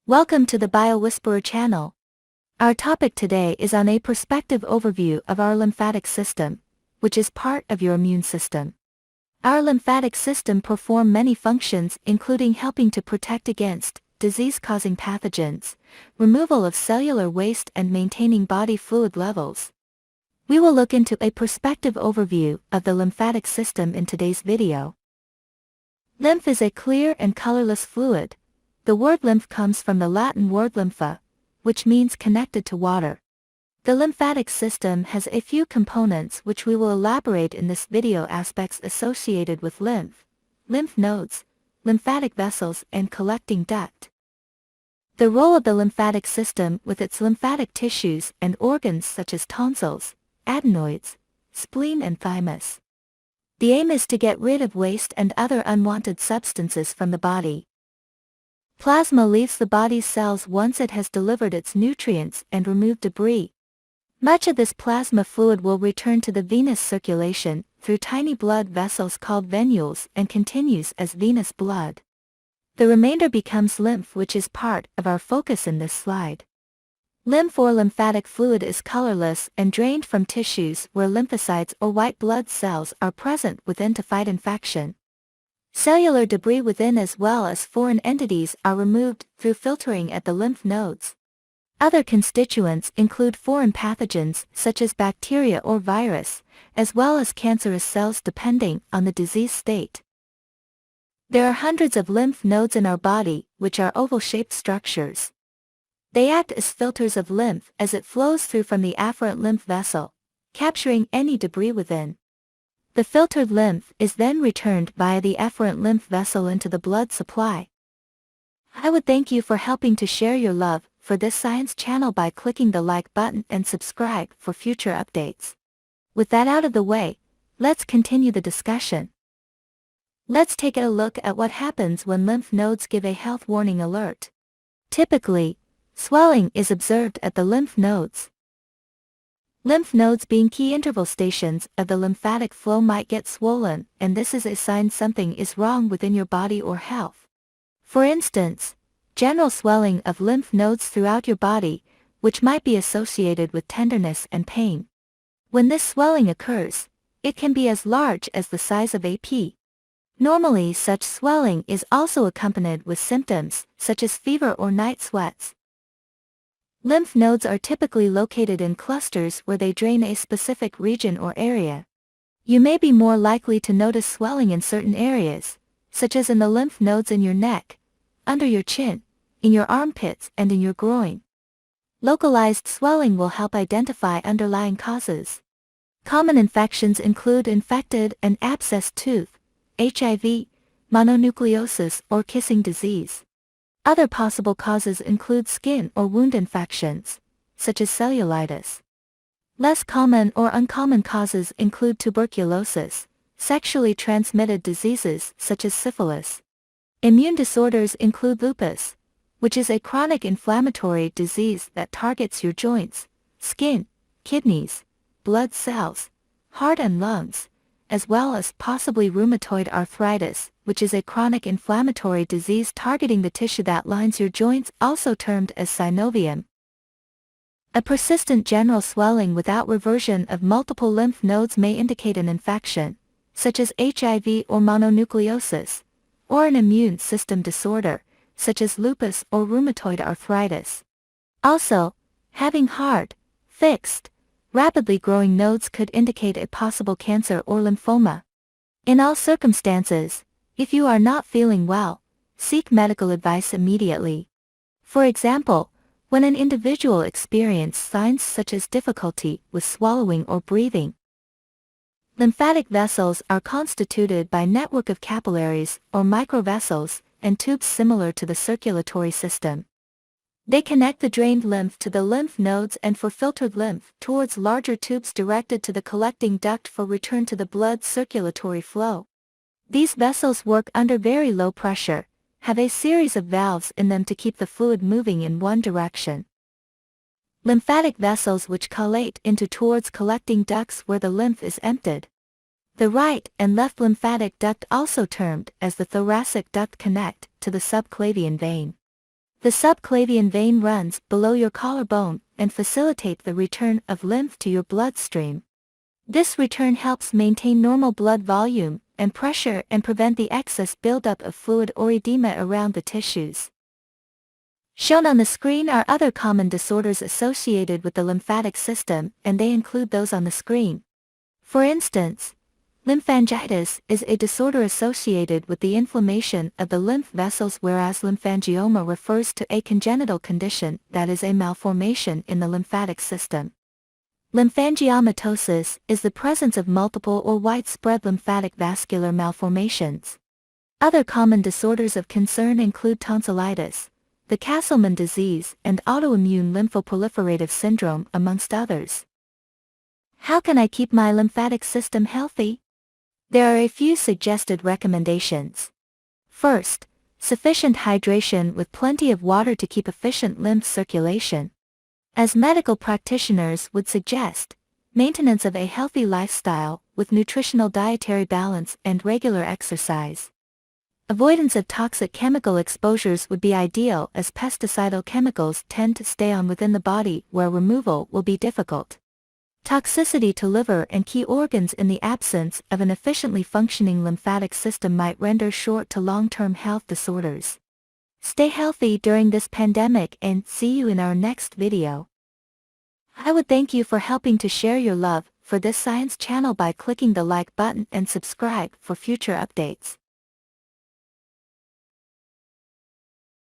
Welcome to the BioWhisperer channel. Our topic today is on a perspective overview of our lymphatic system, which is part of your immune system. Our lymphatic system performs many functions including helping to protect against disease-causing pathogens, removal of cellular waste and maintaining body fluid levels. We will look into a perspective overview of the lymphatic system in today's video. Lymph is a clear and colorless fluid. The word lymph comes from the Latin word lympha, which means connected to water. The lymphatic system has a few components which we will elaborate in this video: aspects associated with lymph nodes, lymphatic vessels and collecting duct. The role of the lymphatic system with its lymphatic tissues and organs such as tonsils, adenoids, spleen and thymus. The aim is to get rid of waste and other unwanted substances from the body. Plasma leaves the body's cells once it has delivered its nutrients and removed debris. Much of this plasma fluid will return to the venous circulation through tiny blood vessels called venules and continues as venous blood. The remainder becomes lymph, which is part of our focus in this slide. Lymph or lymphatic fluid is colorless and drained from tissues where lymphocytes or white blood cells are present within to fight infection. Cellular debris within as well as foreign entities are removed through filtering at the lymph nodes. Other constituents include foreign pathogens such as bacteria or virus, as well as cancerous cells depending on the disease state. There are hundreds of lymph nodes in our body, which are oval-shaped structures. They act as filters of lymph as it flows through from the afferent lymph vessel, capturing any debris within. The filtered lymph is then returned via the efferent lymph vessel into the blood supply. I would thank you for helping to share your love for this science channel by clicking the like button and subscribe for future updates. With that out of the way, let's continue the discussion. Let's take a look at what happens when lymph nodes give a health warning alert. Typically, swelling is observed at the lymph nodes. Lymph nodes, being key interval stations of the lymphatic flow, might get swollen, and this is a sign something is wrong within your body or health. For instance, general swelling of lymph nodes throughout your body, which might be associated with tenderness and pain. When this swelling occurs, it can be as large as the size of a pea. Normally, such swelling is also accompanied with symptoms such as fever or night sweats. Lymph nodes are typically located in clusters where they drain a specific region or area. You may be more likely to notice swelling in certain areas, such as in the lymph nodes in your neck, under your chin, in your armpits and in your groin. Localized swelling will help identify underlying causes. Common infections include infected and abscessed tooth, HIV, mononucleosis or kissing disease. Other possible causes include skin or wound infections, such as cellulitis. Less common or uncommon causes include tuberculosis, sexually transmitted diseases such as syphilis. Immune disorders include lupus, which is a chronic inflammatory disease that targets your joints, skin, kidneys, blood cells, heart and lungs, as well as possibly rheumatoid arthritis, which is a chronic inflammatory disease targeting the tissue that lines your joints, also termed as synovium. A persistent general swelling without reversion of multiple lymph nodes may indicate an infection, such as HIV or mononucleosis, or an immune system disorder, such as lupus or rheumatoid arthritis. Also, having hard, fixed, rapidly growing nodes could indicate a possible cancer or lymphoma. In all circumstances, if you are not feeling well, seek medical advice immediately. For example, when an individual experiences signs such as difficulty with swallowing or breathing. Lymphatic vessels are constituted by a network of capillaries or microvessels and tubes similar to the circulatory system. They connect the drained lymph to the lymph nodes and for filtered lymph towards larger tubes directed to the collecting duct for return to the blood circulatory flow. These vessels work under very low pressure, have a series of valves in them to keep the fluid moving in one direction. Lymphatic vessels which collate into towards collecting ducts where the lymph is emptied. The right and left lymphatic duct, also termed as the thoracic duct, connect to the subclavian vein. The subclavian vein runs below your collarbone and facilitates the return of lymph to your bloodstream. This return helps maintain normal blood volume and pressure and prevent the excess buildup of fluid or edema around the tissues. Shown on the screen are other common disorders associated with the lymphatic system, and they include those on the screen. For instance, lymphangitis is a disorder associated with the inflammation of the lymph vessels, whereas lymphangioma refers to a congenital condition that is a malformation in the lymphatic system. Lymphangiomatosis is the presence of multiple or widespread lymphatic vascular malformations. Other common disorders of concern include tonsillitis, the Castleman disease, and autoimmune lymphoproliferative syndrome, amongst others. How can I keep my lymphatic system healthy? There are a few suggested recommendations. First, sufficient hydration with plenty of water to keep efficient lymph circulation. As medical practitioners would suggest, maintenance of a healthy lifestyle with nutritional dietary balance and regular exercise. Avoidance of toxic chemical exposures would be ideal, as pesticidal chemicals tend to stay on within the body where removal will be difficult. Toxicity to liver and key organs in the absence of an efficiently functioning lymphatic system might render short to long-term health disorders. Stay healthy during this pandemic, and see you in our next video. I would thank you for helping to share your love for this science channel by clicking the like button and subscribe for future updates.